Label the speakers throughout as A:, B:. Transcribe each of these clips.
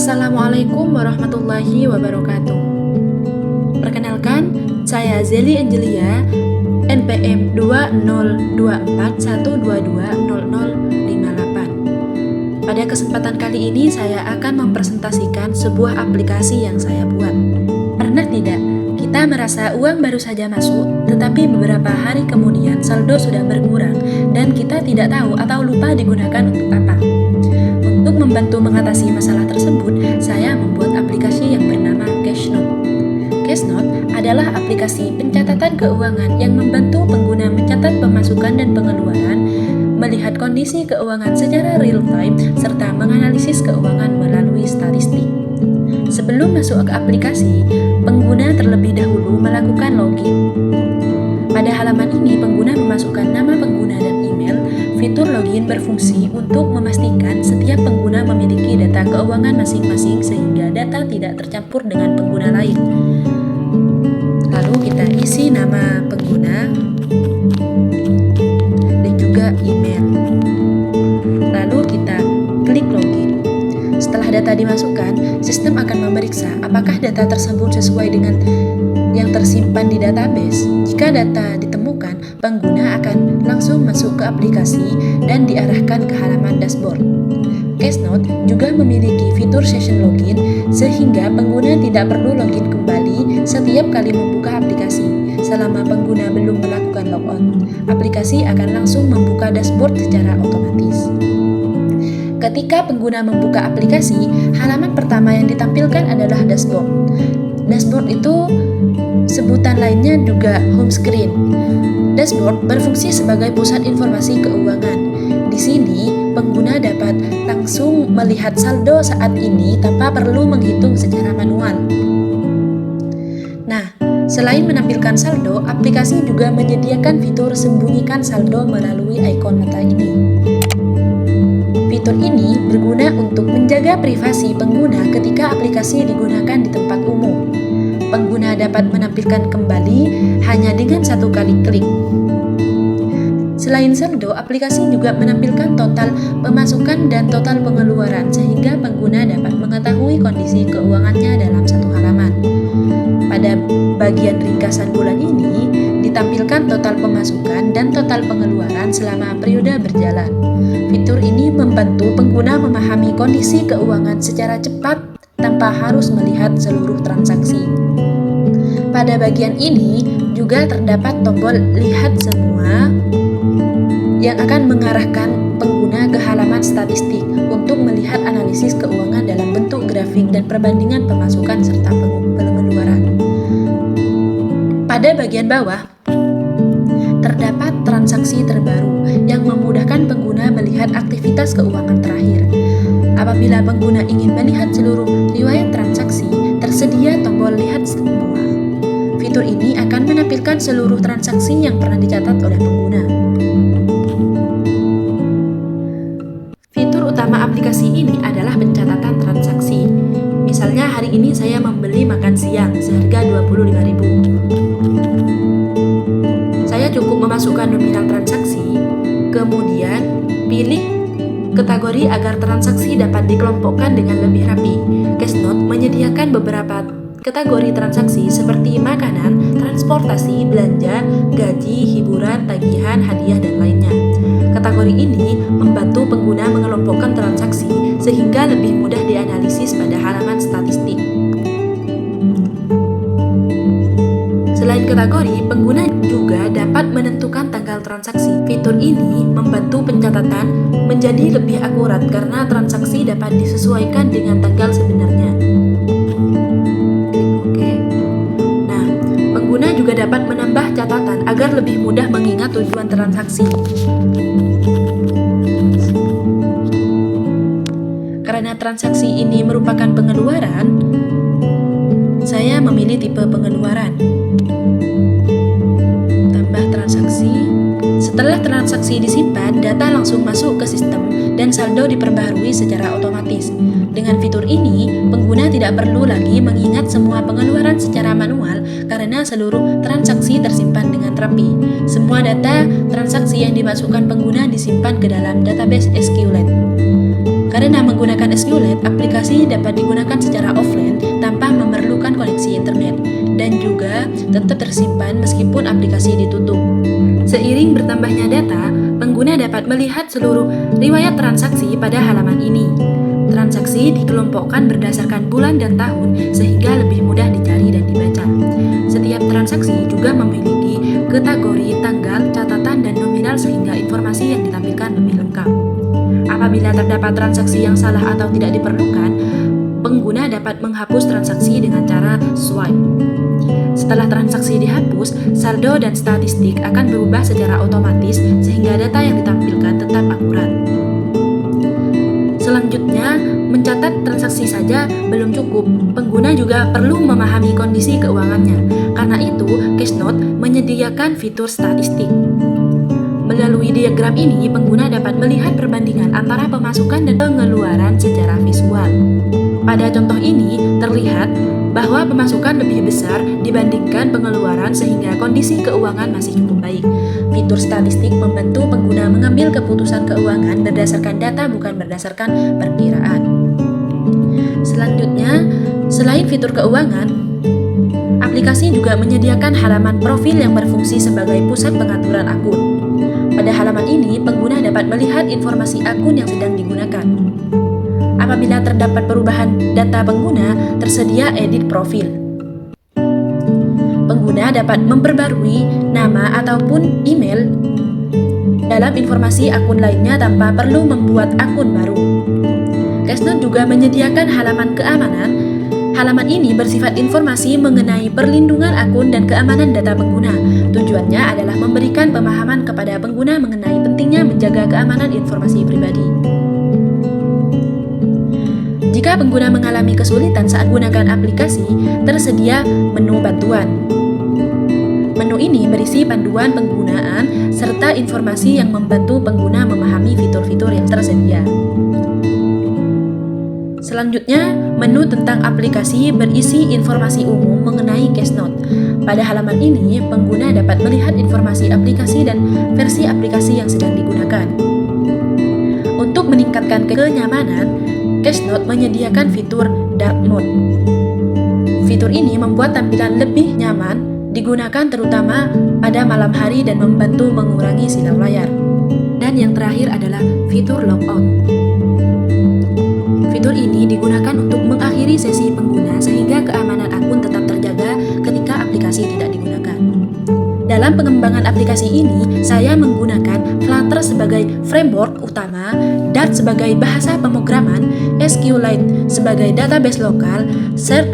A: Assalamualaikum warahmatullahi wabarakatuh. Perkenalkan, saya Zeli Angelia, NPM 202412200058. Pada kesempatan kali ini saya akan mempresentasikan sebuah aplikasi yang saya buat. Pernah tidak kita merasa uang baru saja masuk, tetapi beberapa hari kemudian saldo sudah berkurang dan kita tidak tahu atau lupa digunakan untuk apa? Untuk membantu mengatasi masalah tersebut, saya membuat aplikasi yang bernama Cashnote. Cashnote adalah aplikasi pencatatan keuangan yang membantu pengguna mencatat pemasukan dan pengeluaran, melihat kondisi keuangan secara real time, serta menganalisis keuangan melalui statistik. Sebelum masuk ke aplikasi, pengguna terlebih dahulu melakukan login. Pada halaman ini, pengguna memasukkan nama pengguna dan email. Fitur login berfungsi untuk memastikan setiap pengguna memiliki data keuangan masing-masing sehingga data tidak tercampur dengan pengguna lain. Lalu kita isi nama pengguna dan juga email. Lalu kita klik login. Setelah data dimasukkan, sistem akan memeriksa apakah data tersebut sesuai dengan yang tersimpan di database. Jika data ditemukan, pengguna akan langsung masuk ke aplikasi dan diarahkan ke halaman dashboard. Cashnote juga memiliki fitur session login sehingga pengguna tidak perlu login kembali setiap kali membuka aplikasi. Selama pengguna belum melakukan logout, aplikasi akan langsung membuka dashboard secara otomatis. Ketika pengguna membuka aplikasi, halaman pertama yang ditampilkan adalah dashboard. Dashboard itu sebutan lainnya juga home screen. Dashboard berfungsi sebagai pusat informasi keuangan. Di sini, pengguna dapat langsung melihat saldo saat ini tanpa perlu menghitung secara manual. Nah, selain menampilkan saldo, aplikasi juga menyediakan fitur sembunyikan saldo melalui ikon mata ini. Fitur ini berguna untuk menjaga privasi pengguna ketika aplikasi digunakan di tempat umum. Pengguna dapat menampilkan kembali hanya dengan satu kali klik. Selain saldo, aplikasi juga menampilkan total pemasukan dan total pengeluaran sehingga pengguna dapat mengetahui kondisi keuangannya dalam satu halaman. Pada bagian ringkasan bulan ini, ditampilkan total pemasukan dan total pengeluaran selama periode berjalan. Fitur ini membantu pengguna memahami kondisi keuangan secara cepat tanpa harus melihat seluruh transaksi. Pada bagian ini juga terdapat tombol lihat semua yang akan mengarahkan pengguna ke halaman statistik untuk melihat analisis keuangan dalam bentuk grafik dan perbandingan pemasukan serta pengeluaran. Pada bagian bawah terdapat transaksi terbaru yang memudahkan pengguna melihat aktivitas keuangan terakhir. Apabila pengguna ingin melihat seluruh riwayat transaksi, tersedia tombol lihat semua. Fitur ini akan menampilkan seluruh transaksi yang pernah dicatat oleh pengguna. Fitur utama aplikasi ini adalah pencatatan transaksi. Misalnya hari ini saya membeli makan siang seharga 25.000. Saya cukup memasukkan nominal transaksi, kemudian pilih kategori agar transaksi dapat dikelompokkan dengan lebih rapi. Cashnote menyediakan beberapa kategori transaksi seperti makanan, transportasi, belanja, gaji, hiburan, tagihan, hadiah, dan lainnya. Kategori ini membantu pengguna mengelompokkan transaksi sehingga lebih mudah dianalisis pada halaman statistik. Selain kategori, pengguna juga dapat menentukan tanggal transaksi. Fitur ini membantu pencatatan menjadi lebih akurat karena transaksi dapat disesuaikan dengan tanggal sebenarnya. Pengguna juga dapat menambah catatan agar lebih mudah mengingat tujuan transaksi. Karena transaksi ini merupakan pengeluaran, saya memilih tipe pengeluaran. Tambah transaksi. Setelah transaksi disimpan, data langsung masuk ke sistem dan saldo diperbaharui secara otomatis. Dengan fitur ini, pengguna tidak perlu lagi mengingat semua pengeluaran secara manual karena seluruh transaksi tersimpan dengan rapi. Semua data transaksi yang dimasukkan pengguna disimpan ke dalam database SQLite. Karena menggunakan SQLite, aplikasi dapat digunakan secara offline tanpa memerlukan koneksi internet dan juga tetap tersimpan meskipun aplikasi ditutup. Seiring bertambahnya data, pengguna dapat melihat seluruh riwayat transaksi pada halaman ini. Transaksi dikelompokkan berdasarkan bulan dan tahun sehingga lebih mudah dicari dan dibaca. Setiap transaksi juga memiliki kategori, tanggal, catatan, dan nominal sehingga informasi yang ditampilkan lebih lengkap. Apabila terdapat transaksi yang salah atau tidak diperlukan, pengguna dapat menghapus transaksi dengan cara swipe. Setelah transaksi dihapus, saldo dan statistik akan berubah secara otomatis sehingga data yang ditampilkan tetap akurat. Selanjutnya, mencatat transaksi saja belum cukup. Pengguna juga perlu memahami kondisi keuangannya. Karena itu, Cashnote menyediakan fitur statistik. Melalui diagram ini, pengguna dapat melihat perbandingan antara pemasukan dan pengeluaran secara visual. Pada contoh ini, terlihat bahwa pemasukan lebih besar dibandingkan pengeluaran sehingga kondisi keuangan masih cukup baik. Fitur statistik membantu pengguna mengambil keputusan keuangan berdasarkan data bukan berdasarkan perkiraan. Selanjutnya, selain fitur keuangan, aplikasi juga menyediakan halaman profil yang berfungsi sebagai pusat pengaturan akun. Pada halaman ini, pengguna dapat melihat informasi akun yang sedang digunakan. Apabila terdapat perubahan data pengguna, tersedia edit profil. Pengguna dapat memperbarui nama ataupun email dalam informasi akun lainnya tanpa perlu membuat akun baru. Cashnote juga menyediakan halaman keamanan. Halaman ini bersifat informasi mengenai perlindungan akun dan keamanan data pengguna. Tujuannya adalah memberikan pemahaman kepada pengguna mengenai pentingnya menjaga keamanan informasi pribadi. Jika pengguna mengalami kesulitan saat menggunakan aplikasi, tersedia menu bantuan. Menu ini berisi panduan penggunaan serta informasi yang membantu pengguna memahami fitur-fitur yang tersedia. Selanjutnya, menu tentang aplikasi berisi informasi umum mengenai Cashnote. Pada halaman ini, pengguna dapat melihat informasi aplikasi dan versi aplikasi yang sedang digunakan. Untuk meningkatkan kenyamanan, Cashnote menyediakan fitur Dark Mode. Fitur ini membuat tampilan lebih nyaman digunakan terutama pada malam hari dan membantu mengurangi silau layar. Dan yang terakhir adalah fitur Logout. Fitur ini digunakan untuk mengakhiri sesi pengguna sehingga keamanan akun tetap terjaga ketika aplikasi tidak digunakan. Dalam pengembangan aplikasi ini, saya menggunakan Flutter sebagai framework utama, Dart sebagai bahasa pemrograman, SQLite sebagai database lokal, Shared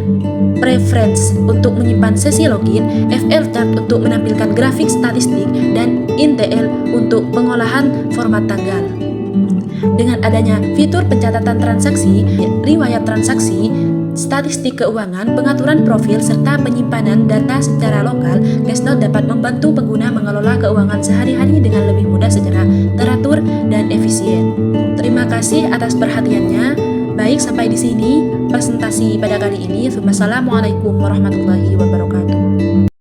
A: Preference untuk menyimpan sesi login, FLchart untuk menampilkan grafik statistik, dan InTL untuk pengolahan format tanggal. Dengan adanya fitur pencatatan transaksi, riwayat transaksi, statistik keuangan, pengaturan profil, serta penyimpanan data secara lokal, Cashnote dapat membantu pengguna mengelola keuangan sehari-hari dengan lebih mudah secara teratur dan efisien. Terima kasih atas perhatiannya. Baik, sampai di sini presentasi pada kali ini. Wassalamualaikum warahmatullahi wabarakatuh.